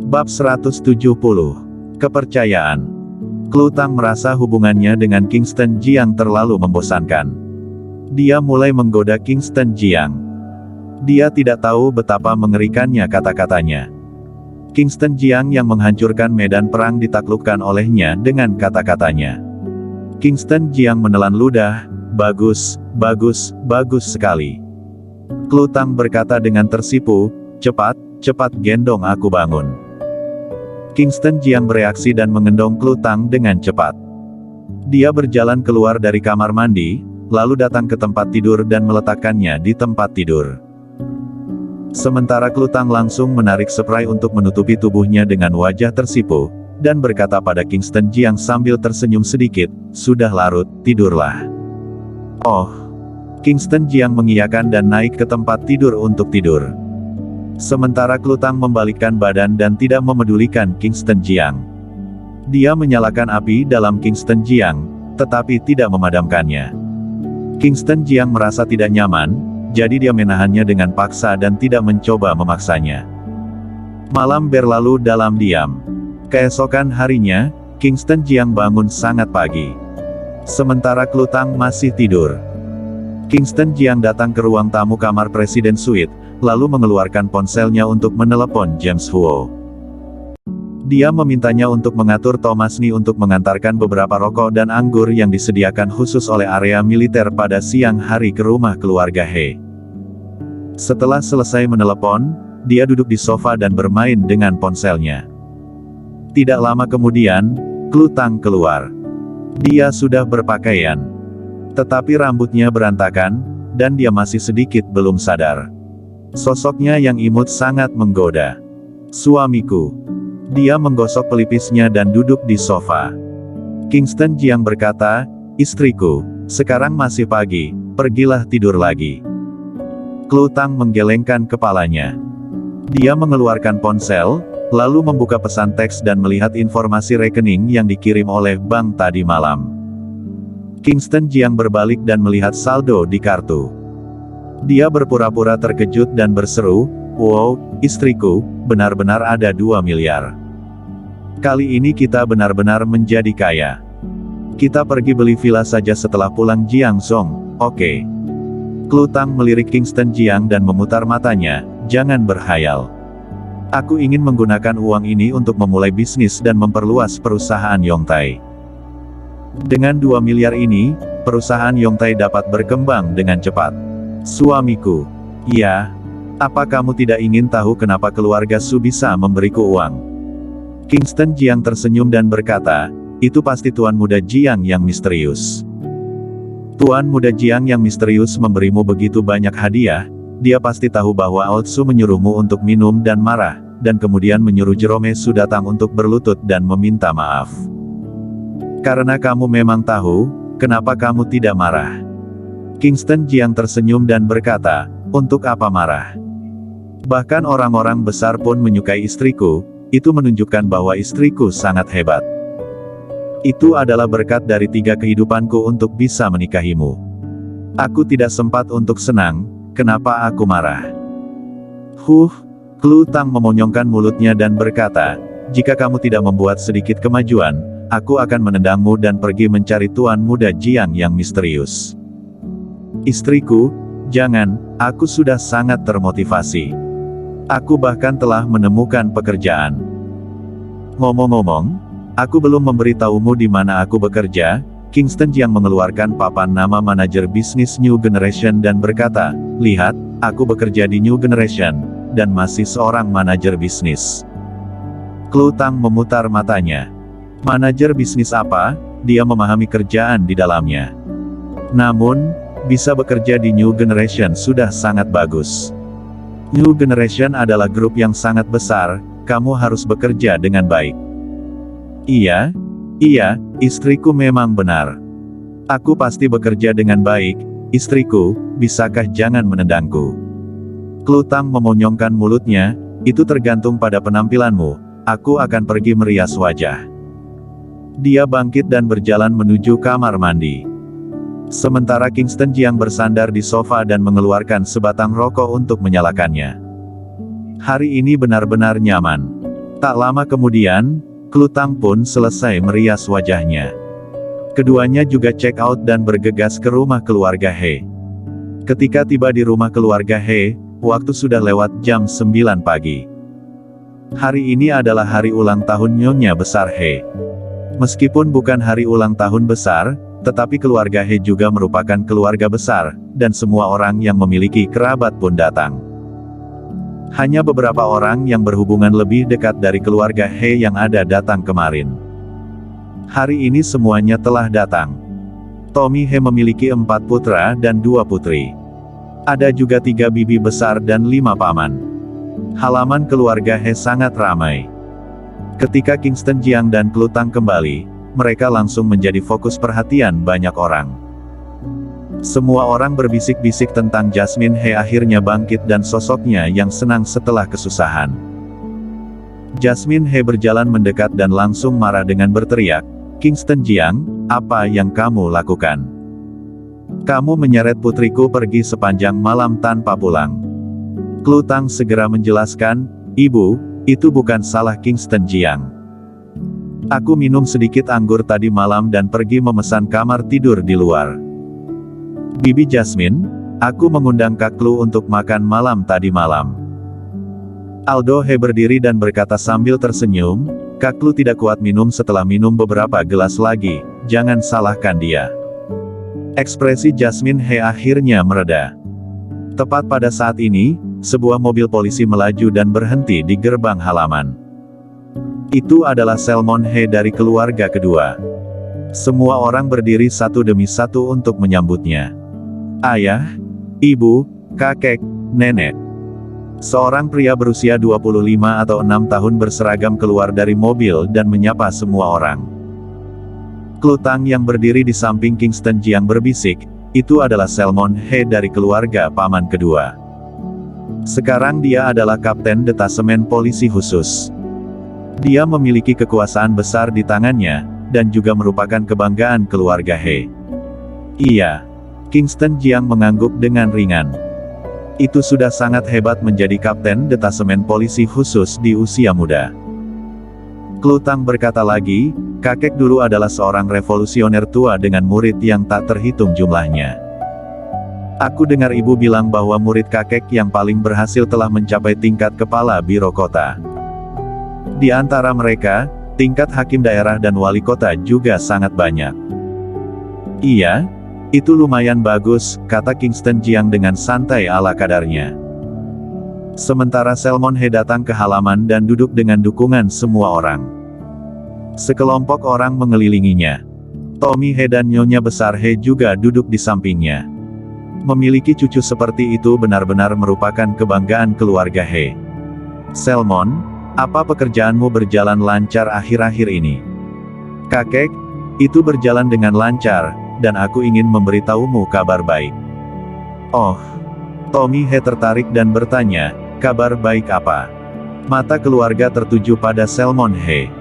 Bab 170. Kepercayaan. Klu Tang merasa hubungannya dengan Kingston Jiang terlalu membosankan. Dia mulai menggoda Kingston Jiang. Dia tidak tahu betapa mengerikannya kata-katanya. Kingston Jiang yang menghancurkan medan perang ditaklukkan olehnya dengan kata-katanya. Kingston Jiang menelan ludah, bagus, bagus, bagus sekali. Klu Tang berkata dengan tersipu, cepat, cepat gendong aku bangun. Kingston Jiang bereaksi dan mengendong Klu Tang dengan cepat. Dia berjalan keluar dari kamar mandi, lalu datang ke tempat tidur dan meletakkannya di tempat tidur. Sementara Klu Tang langsung menarik spray untuk menutupi tubuhnya dengan wajah tersipu, dan berkata pada Kingston Jiang sambil tersenyum sedikit, sudah larut, tidurlah. Oh. Kingston Jiang mengiyakan dan naik ke tempat tidur untuk tidur. Sementara Klu Tang membalikkan badan dan tidak memedulikan Kingston Jiang. Dia menyalakan api dalam Kingston Jiang, tetapi tidak memadamkannya. Kingston Jiang merasa tidak nyaman, jadi dia menahannya dengan paksa dan tidak mencoba memaksanya. Malam berlalu dalam diam. Keesokan harinya, Kingston Jiang bangun sangat pagi. Sementara Klu Tang masih tidur. Kingston Jiang datang ke ruang tamu kamar Presiden Suite, lalu mengeluarkan ponselnya untuk menelepon James Huo. Dia memintanya untuk mengatur Thomas Ni untuk mengantarkan beberapa rokok dan anggur yang disediakan khusus oleh area militer pada siang hari ke rumah keluarga He. Setelah selesai menelepon, dia duduk di sofa dan bermain dengan ponselnya. Tidak lama kemudian, Klu Tang keluar. Dia sudah berpakaian. Tetapi rambutnya berantakan, dan dia masih sedikit belum sadar. Sosoknya yang imut sangat menggoda. Suamiku. Dia menggosok pelipisnya dan duduk di sofa. Kingston Jiang berkata, istriku, sekarang masih pagi, pergilah tidur lagi. Klu Tang menggelengkan kepalanya. Dia mengeluarkan ponsel, lalu membuka pesan teks dan melihat informasi rekening yang dikirim oleh bank tadi malam. Kingston Jiang berbalik dan melihat saldo di kartu. Dia berpura-pura terkejut dan berseru, wow, istriku, benar-benar ada 2 miliar. Kali ini kita benar-benar menjadi kaya. Kita pergi beli villa saja setelah pulang Jiangzhong, oke? Klu Tang melirik Kingston Jiang dan memutar matanya, jangan berhayal. Aku ingin menggunakan uang ini untuk memulai bisnis dan memperluas perusahaan Yongtai. Dengan 2 miliar ini, perusahaan Yongtai dapat berkembang dengan cepat. Suamiku. Iya. Apa kamu tidak ingin tahu kenapa keluarga Su bisa memberiku uang? Kingston Jiang tersenyum dan berkata, itu pasti Tuan Muda Jiang yang misterius. Tuan Muda Jiang yang misterius memberimu begitu banyak hadiah, dia pasti tahu bahwa Old Su menyuruhmu untuk minum dan marah, dan kemudian menyuruh Jerome Su datang untuk berlutut dan meminta maaf. Karena kamu memang tahu, kenapa kamu tidak marah? Kingston Jiang tersenyum dan berkata, untuk apa marah? Bahkan orang-orang besar pun menyukai istriku, itu menunjukkan bahwa istriku sangat hebat. Itu adalah berkat dari 3 kehidupanku untuk bisa menikahimu. Aku tidak sempat untuk senang, kenapa aku marah? Klu Tang memonyongkan mulutnya dan berkata, jika kamu tidak membuat sedikit kemajuan, aku akan menendangmu dan pergi mencari Tuan Muda Jiang yang misterius. Istriku, jangan, aku sudah sangat termotivasi. Aku bahkan telah menemukan pekerjaan. Ngomong-ngomong, aku belum memberitahumu di mana aku bekerja. Kingston Jiang mengeluarkan papan nama manajer bisnis New Generation dan berkata, lihat, aku bekerja di New Generation, dan masih seorang manajer bisnis. Klu Tang memutar matanya. Manajer bisnis apa? Dia memahami kerjaan di dalamnya. Namun, bisa bekerja di New Generation sudah sangat bagus. New Generation adalah grup yang sangat besar, kamu harus bekerja dengan baik. Iya, istriku memang benar. Aku pasti bekerja dengan baik, istriku, bisakah jangan menendangku? Klu Tang memonyongkan mulutnya, itu tergantung pada penampilanmu, aku akan pergi merias wajah. Dia bangkit dan berjalan menuju kamar mandi. Sementara Kingston Jiang bersandar di sofa dan mengeluarkan sebatang rokok untuk menyalakannya. Hari ini benar-benar nyaman. Tak lama kemudian, Klutang pun selesai merias wajahnya. Keduanya juga check out dan bergegas ke rumah keluarga He. Ketika tiba di rumah keluarga He, waktu sudah lewat jam 9 pagi. Hari ini adalah hari ulang tahun nyonya besar He. Meskipun bukan hari ulang tahun besar, tetapi keluarga He juga merupakan keluarga besar, dan semua orang yang memiliki kerabat pun datang. Hanya beberapa orang yang berhubungan lebih dekat dari keluarga He yang ada datang kemarin. Hari ini semuanya telah datang. Tommy He memiliki 4 putra dan 2 putri. Ada juga 3 bibi besar dan 5 paman. Halaman keluarga He sangat ramai. Ketika Kingston Jiang dan Klutang kembali, mereka langsung menjadi fokus perhatian banyak orang. Semua orang berbisik-bisik tentang Jasmine He akhirnya bangkit dan sosoknya yang senang setelah kesusahan. Jasmine He berjalan mendekat dan langsung marah dengan berteriak, "Kingston Jiang, apa yang kamu lakukan? Kamu menyeret putriku pergi sepanjang malam tanpa pulang." Klutang segera menjelaskan, "Ibu, itu bukan salah Kingston Jiang. Aku minum sedikit anggur tadi malam dan pergi memesan kamar tidur di luar. Bibi Jasmine, aku mengundang Kak Klu untuk makan malam tadi malam." Aldo He berdiri dan berkata sambil tersenyum, "Kak Klu tidak kuat minum setelah minum beberapa gelas lagi, jangan salahkan dia." Ekspresi Jasmine He akhirnya mereda. Tepat pada saat ini, sebuah mobil polisi melaju dan berhenti di gerbang halaman. Itu adalah Salmon He dari keluarga kedua. Semua orang berdiri satu demi satu untuk menyambutnya. Ayah, ibu, kakek, nenek. Seorang pria berusia 25 atau 6 tahun berseragam keluar dari mobil dan menyapa semua orang. Klutang yang berdiri di samping Kingston Jiang berbisik, itu adalah Salmon He dari keluarga paman kedua. Sekarang dia adalah kapten detasemen polisi khusus. Dia memiliki kekuasaan besar di tangannya, dan juga merupakan kebanggaan keluarga He. Iya. Kingston Jiang mengangguk dengan ringan. Itu sudah sangat hebat menjadi kapten detasemen polisi khusus di usia muda. Klutang berkata lagi, "Kakek dulu adalah seorang revolusioner tua dengan murid yang tak terhitung jumlahnya. Aku dengar ibu bilang bahwa murid kakek yang paling berhasil telah mencapai tingkat kepala biro kota. Di antara mereka, tingkat hakim daerah dan wali kota juga sangat banyak." "Iya, itu lumayan bagus," kata Kingston Jiang dengan santai ala kadarnya. Sementara Salmon He datang ke halaman dan duduk dengan dukungan semua orang. Sekelompok orang mengelilinginya. Tommy He dan Nyonya Besar He juga duduk di sampingnya. Memiliki cucu seperti itu benar-benar merupakan kebanggaan keluarga He. "Salmon, apa pekerjaanmu berjalan lancar akhir-akhir ini?" "Kakek, itu berjalan dengan lancar, dan aku ingin memberitahumu kabar baik." "Oh." Tommy He tertarik dan bertanya, "Kabar baik apa?" Mata keluarga tertuju pada Salmon He.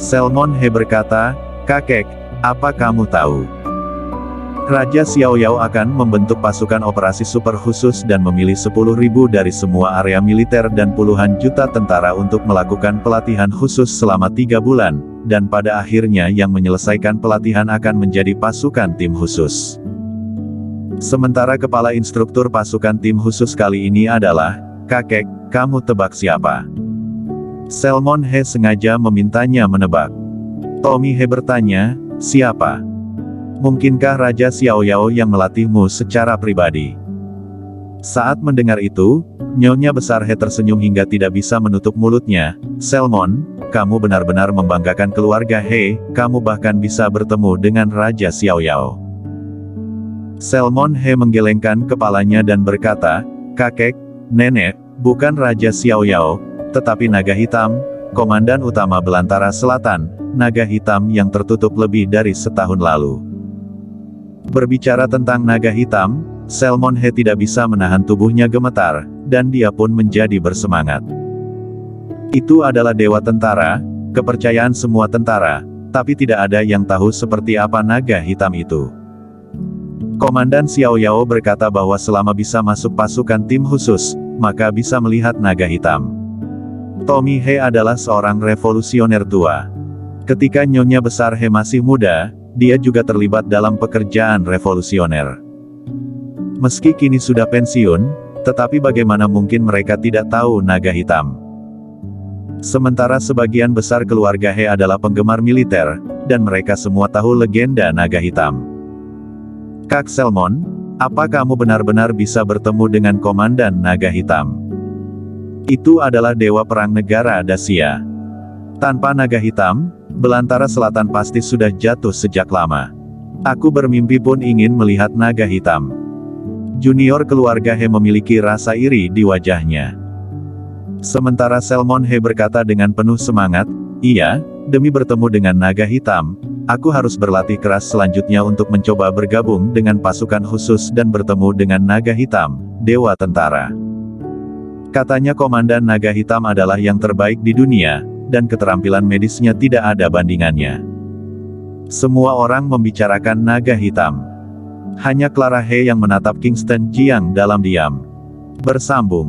Salmon He berkata, "Kakek, apa kamu tahu? Raja Xiaoyao akan membentuk pasukan operasi super khusus dan memilih 10.000 dari semua area militer dan puluhan juta tentara untuk melakukan pelatihan khusus selama 3 bulan, dan pada akhirnya yang menyelesaikan pelatihan akan menjadi pasukan tim khusus. Sementara kepala instruktur pasukan tim khusus kali ini adalah, kakek, kamu tebak siapa?" Salmon He sengaja memintanya menebak. Tommy He bertanya, "Siapa? Mungkinkah Raja Xiaoyao yang melatihmu secara pribadi?" Saat mendengar itu, Nyonya Besar He tersenyum hingga tidak bisa menutup mulutnya. "Salmon, kamu benar-benar membanggakan keluarga He, kamu bahkan bisa bertemu dengan Raja Xiaoyao." Salmon He menggelengkan kepalanya dan berkata, "Kakek, nenek, bukan Raja Xiaoyao, tetapi naga hitam, komandan utama Belantara Selatan, naga hitam yang tertutup lebih dari setahun lalu." Berbicara tentang naga hitam, Salmon He tidak bisa menahan tubuhnya gemetar, dan dia pun menjadi bersemangat. Itu adalah dewa tentara, kepercayaan semua tentara, tapi tidak ada yang tahu seperti apa naga hitam itu. Komandan Xiaoyao berkata bahwa selama bisa masuk pasukan tim khusus, maka bisa melihat naga hitam. Tommy He adalah seorang revolusioner tua. Ketika Nyonya Besar He masih muda, dia juga terlibat dalam pekerjaan revolusioner. Meski kini sudah pensiun, tetapi bagaimana mungkin mereka tidak tahu naga hitam? Sementara sebagian besar keluarga He adalah penggemar militer, dan mereka semua tahu legenda naga hitam. Kak Selmon, apa kamu benar-benar bisa bertemu dengan Komandan Naga Hitam? Itu adalah dewa perang negara Dacia. Tanpa naga hitam, belantara selatan pasti sudah jatuh sejak lama. Aku bermimpi pun ingin melihat naga hitam. Junior keluarga He memiliki rasa iri di wajahnya. Sementara Selmon He berkata dengan penuh semangat, iya, demi bertemu dengan naga hitam, aku harus berlatih keras selanjutnya untuk mencoba bergabung dengan pasukan khusus dan bertemu dengan naga hitam, dewa tentara. Katanya Komandan Naga Hitam adalah yang terbaik di dunia, dan keterampilan medisnya tidak ada bandingannya. Semua orang membicarakan Naga Hitam. Hanya Clara He yang menatap Kingston Jiang dalam diam. Bersambung.